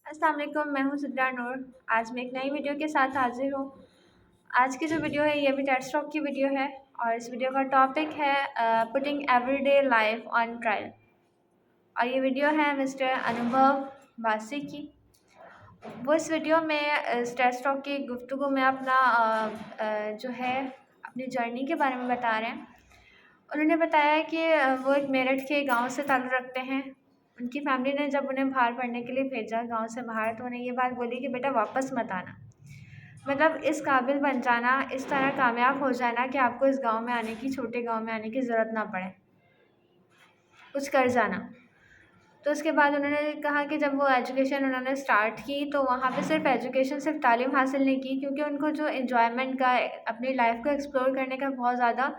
अस्सलाम वालेकुम, मैं हूँ सिद्रा नूर। आज मैं एक नई वीडियो के साथ हाज़िर हूँ। आज की जो वीडियो है ये भी टेड स्टॉक की वीडियो है और इस वीडियो का टॉपिक है putting everyday life on trial. और ये वीडियो है मिस्टर अनुभव बासी की। वो इस वीडियो में इस टेड स्टॉक की गुफ्तगू में अपना जो है अपनी जर्नी के बारे में बता रहे हैं। उन्होंने बताया कि वो एक मेरठ के गाँव से ताल्लुक़ रखते हैं। उनकी फैमिली ने जब उन्हें बाहर पढ़ने के लिए भेजा गाँव से बाहर, तो उन्हें ये बात बोली कि बेटा वापस मत आना। मतलब इस काबिल बन जाना, इस तरह कामयाब हो जाना कि आपको इस गाँव में आने की, छोटे गाँव में आने की ज़रूरत ना पड़े, कुछ कर जाना। तो उसके बाद उन्होंने कहा कि जब वो एजुकेशन उन्होंने स्टार्ट की तो वहाँ पे सिर्फ एजुकेशन, सिर्फ तालीम हासिल नहीं की, क्योंकि उनको जो एन्जॉयमेंट का, अपनी लाइफ को एक्सप्लोर करने का बहुत ज़्यादा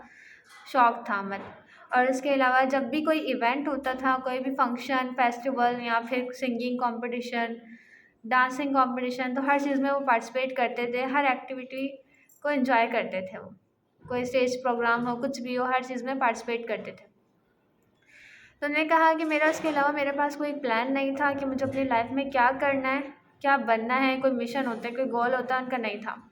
शौक़ था और इसके अलावा जब भी कोई इवेंट होता था, कोई भी फंक्शन, फेस्टिवल या फिर सिंगिंग कॉम्पिटिशन, डांसिंग कॉम्पिटिशन, तो हर चीज़ में वो पार्टिसिपेट करते थे। हर एक्टिविटी को एंजॉय करते थे वो। कोई स्टेज प्रोग्राम हो, कुछ भी हो, हर चीज़ में पार्टिसिपेट करते थे। तो उन्होंने कहा कि मेरा इसके अलावा मेरे पास कोई प्लान नहीं था कि मुझे अपनी लाइफ में क्या करना है, क्या बनना है, कोई मिशन होता है, कोई गोल होता है, उनका नहीं था।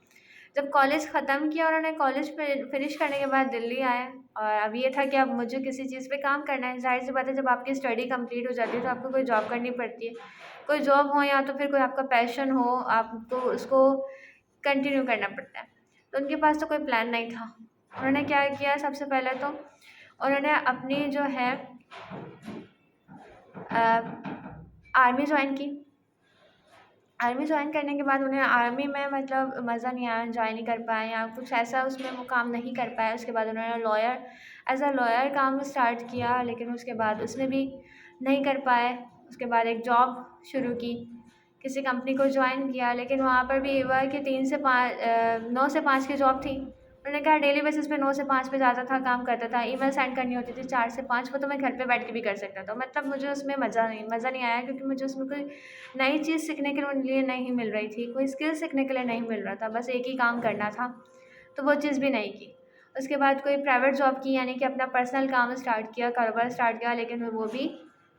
जब कॉलेज ख़त्म किया, उन्होंने कॉलेज फिनिश करने के बाद दिल्ली आए और अब ये था कि अब मुझे किसी चीज़ पे काम करना है। ज़ाहिर-सी बात है, जब आपकी स्टडी कंप्लीट हो जाती है तो आपको कोई जॉब करनी पड़ती है। कोई जॉब हो या तो फिर कोई आपका पैशन हो, आपको उसको कंटिन्यू करना पड़ता है। तो उनके पास तो कोई प्लान नहीं था। उन्होंने क्या किया, सबसे पहले तो उन्होंने अपनी जो है आर्मी जॉइन की। आर्मी जॉइन करने के बाद उन्हें आर्मी में मतलब मज़ा नहीं आया, एंजॉय नहीं कर पाए या कुछ ऐसा उसमें वो काम नहीं कर पाए। उसके बाद उन्होंने एज़ अ लॉयर काम स्टार्ट किया, लेकिन उसके बाद उसमें भी नहीं कर पाए। उसके बाद एक जॉब शुरू की, किसी कंपनी को जॉइन किया, लेकिन वहाँ पर भी ये हुआ कि 9 से 5 की जॉब थी। उन्होंने कहा डेली बेसिस पे 9 से 5 पे जाता था, काम करता था, ईमेल सेंड करनी होती थी 4 से 5, वो तो मैं घर पे बैठ के भी कर सकता था। मतलब मुझे उसमें मज़ा नहीं आया, क्योंकि मुझे उसमें कोई नई चीज़ सीखने के लिए नहीं मिल रही थी, कोई स्किल सीखने के लिए नहीं मिल रहा था, बस एक ही काम करना था, तो वो चीज़ भी नहीं की। उसके बाद कोई प्राइवेट जॉब की, यानी कि अपना पर्सनल काम स्टार्ट किया, कारोबार स्टार्ट किया, लेकिन वो भी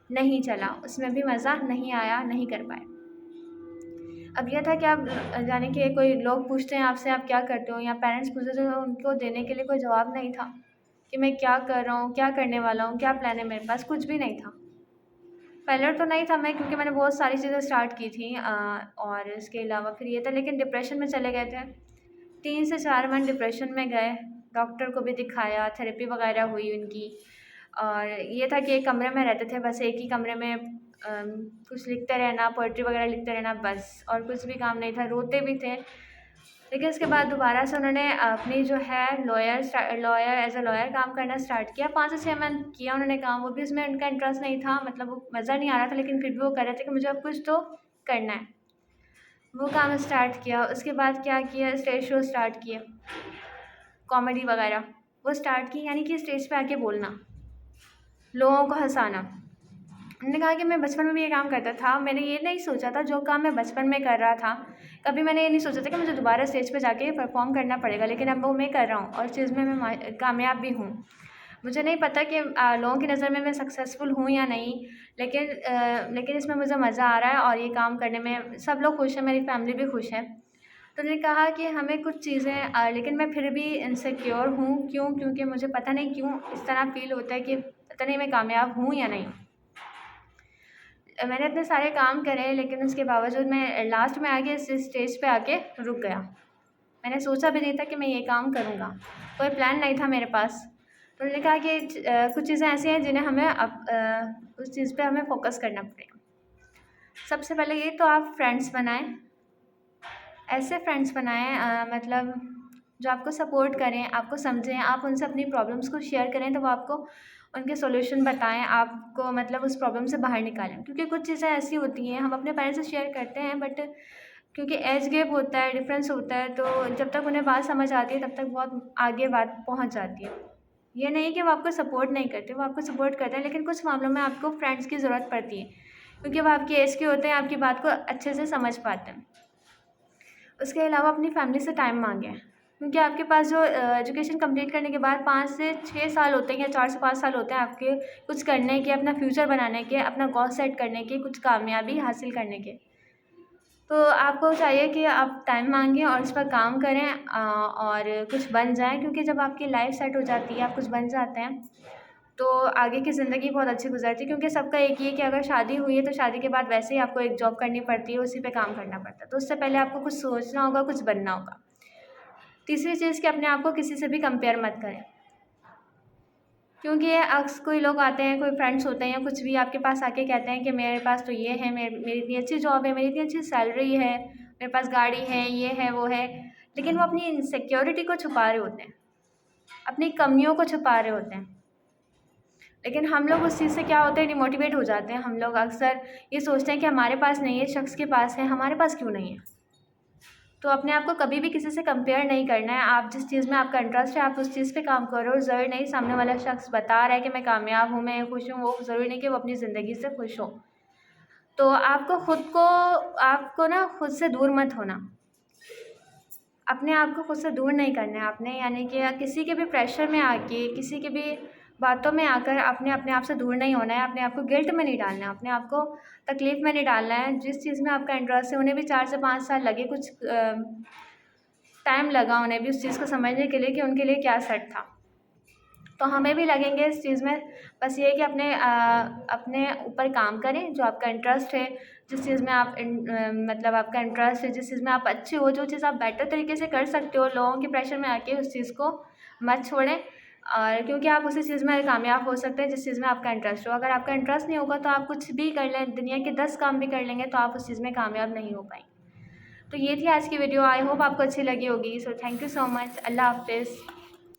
नहीं चला, उसमें भी मज़ा नहीं आया, नहीं कर पाए। अब यह था कि आप यानी कि कोई लोग पूछते हैं आपसे आप क्या करते हो, या पेरेंट्स पूछते थे, तो उनको देने के लिए कोई जवाब नहीं था कि मैं क्या कर रहा हूँ, क्या करने वाला हूँ, क्या प्लान है मेरे पास, कुछ भी नहीं था। फेलियर तो नहीं था मैं, क्योंकि मैंने बहुत सारी चीज़ें स्टार्ट की थी और इसके अलावा फिर ये था, लेकिन डिप्रेशन में चले गए थे। 3 से 4 मंथ डिप्रेशन में गए, डॉक्टर को भी दिखाया, थेरेपी वगैरह हुई उनकी। और ये था कि एक कमरे में रहते थे, बस एक ही कमरे में कुछ लिखते रहना, पोएट्री वगैरह लिखते रहना बस, और कुछ भी काम नहीं था, रोते भी थे। लेकिन उसके बाद दोबारा से उन्होंने अपनी जो है एज़ अ लॉयर काम करना स्टार्ट किया। 5 से 6 मंथ किया उन्होंने काम, वो भी उसमें उनका इंटरेस्ट नहीं था, मतलब वो मज़ा नहीं आ रहा था, लेकिन फिर भी वो कर रहे थे कि मुझे अब कुछ तो करना है। वो काम स्टार्ट किया, उसके बाद क्या किया, स्टेज शो स्टार्ट किए, कॉमेडी वगैरह वो स्टार्ट की, यानी कि स्टेज पे आके बोलना, लोगों को हँसाना। उन्होंने कहा कि मैं बचपन में भी ये काम करता था, मैंने ये नहीं सोचा था जो काम मैं बचपन में कर रहा था, कभी मैंने ये नहीं सोचा था कि मुझे दोबारा स्टेज पे जाके परफॉर्म करना पड़ेगा, लेकिन अब वो मैं कर रहा हूँ और इस चीज़ में मैं कामयाब भी हूँ। मुझे नहीं पता कि लोगों की नज़र में मैं सक्सेसफुल हूँ या नहीं, लेकिन इसमें मुझे मज़ा आ रहा है और ये काम करने में सब लोग खुश हैं, मेरी फैमिली भी खुश है। तो उन्होंने कहा कि हमें कुछ चीज़ें लेकिन मैं फिर भी इनसिक्योर हूँ, क्यों? क्योंकि मुझे पता नहीं क्यों इस तरह फ़ील होता है कि पता नहीं मैं कामयाब हूँ या नहीं। मैंने इतने सारे काम करे, लेकिन उसके बावजूद मैं लास्ट में आके इस स्टेज पे आके रुक गया। मैंने सोचा भी नहीं था कि मैं ये काम करूँगा, कोई प्लान नहीं था मेरे पास। तो उन्होंने कहा कि कुछ चीज़ें ऐसी हैं जिन्हें हमें उस चीज़ पे हमें फ़ोकस करना पड़ेगा। सबसे पहले ये तो आप फ्रेंड्स बनाएँ, ऐसे फ्रेंड्स बनाएँ मतलब जो आपको सपोर्ट करें, आपको समझें, आप उनसे अपनी प्रॉब्लम्स को शेयर करें तो वो आपको उनके सॉल्यूशन बताएँ, आपको मतलब उस प्रॉब्लम से बाहर निकालें। क्योंकि कुछ चीज़ें ऐसी होती हैं, हम अपने पेरेंट्स से शेयर करते हैं, बट क्योंकि एज गैप होता है, डिफरेंस होता है, तो जब तक उन्हें बात समझ आती है तब तक बहुत आगे बात पहुँच जाती है। ये नहीं कि वो आपको सपोर्ट नहीं करते, वो आपको सपोर्ट करते हैं, लेकिन कुछ मामलों में आपको फ्रेंड्स की ज़रूरत पड़ती है, क्योंकि वो आपकी एज के होते हैं, आपकी बात को अच्छे से समझ पाते हैं। उसके अलावा अपनी फैमिली से टाइम माँगें, क्योंकि आपके पास जो एजुकेशन कंप्लीट करने के बाद 5 से 6 साल होते हैं या 4 से 5 साल होते हैं आपके कुछ करने के, अपना फ्यूचर बनाने के, अपना गोल सेट करने के, कुछ कामयाबी हासिल करने के। तो आपको चाहिए कि आप टाइम मांगिए और उस पर काम करें और कुछ बन जाएँ, क्योंकि जब आपकी लाइफ सेट हो जाती है, आप कुछ बन जाते हैं, तो आगे की ज़िंदगी बहुत अच्छी गुजरती है। क्योंकि सबका एक ही है कि अगर शादी हुई है तो शादी के बाद वैसे ही आपको एक जॉब करनी पड़ती है, उसी पे काम करना पड़ता है। तो उससे पहले आपको कुछ सोचना होगा, कुछ बनना होगा। तीसरी चीज़ कि अपने आप को किसी से भी कंपेयर मत करें, क्योंकि कोई लोग आते हैं, कोई फ्रेंड्स होते हैं या कुछ भी आपके पास आके कहते हैं कि मेरे पास तो ये है, मेरी इतनी अच्छी जॉब है, मेरी इतनी अच्छी सैलरी है, मेरे पास गाड़ी है, ये है, वो है, लेकिन वो अपनी इनसिक्योरिटी को छुपा रहे होते हैं, अपनी कमियों को छुपा रहे होते हैं। लेकिन हम लोग उस चीज़ से क्या होते हैं, डिमोटिवेट हो जाते हैं। हम लोग अक्सर ये सोचते हैं कि हमारे पास नहीं है, शख्स के पास है, हमारे पास क्यों नहीं है। तो अपने आप को कभी भी किसी से कंपेयर नहीं करना है। आप जिस चीज़ में आपका इंटरेस्ट है, आप उस चीज़ पे काम करो। ज़रूरी नहीं सामने वाला शख्स बता रहा है कि मैं कामयाब हूँ, मैं खुश हूँ, वो ज़रूरी नहीं कि वो अपनी ज़िंदगी से खुश हो। तो आपको ना खुद से दूर मत होना। अपने आप को खुद से दूर नहीं करना है आपने, यानी कि किसी के भी प्रेशर में आके, किसी के भी बातों में आकर अपने अपने आप से दूर नहीं होना है। अपने आप को गिल्ट में नहीं डालना है, अपने आप को तकलीफ़ में नहीं डालना है। जिस चीज़ में आपका इंटरेस्ट है, उन्हें भी 4 से 5 साल लगे, कुछ टाइम लगा उन्हें भी उस चीज़ को समझने के लिए कि उनके लिए क्या सेट था। तो हमें भी लगेंगे इस चीज़ में। बस ये है कि अपने ऊपर काम करें, जो आपका इंटरेस्ट है, जिस चीज़ में मतलब आपका इंटरेस्ट है, जिस चीज़ में आप अच्छे हो, जो चीज़ आप बेटर तरीके से कर सकते हो, लोगों के प्रेशर में आके उस चीज़ को मत छोड़ें। और क्योंकि आप उसी चीज़ में कामयाब हो सकते हैं जिस चीज़ में आपका इंटरेस्ट हो। अगर आपका इंटरेस्ट नहीं होगा तो आप कुछ भी कर लें, दुनिया के 10 काम भी कर लेंगे, तो आप उस चीज़ में कामयाब नहीं हो पाएंगे। तो ये थी आज की वीडियो। आई होप आपको अच्छी लगी होगी। So thank you so much. अल्लाह हाफ़िज़।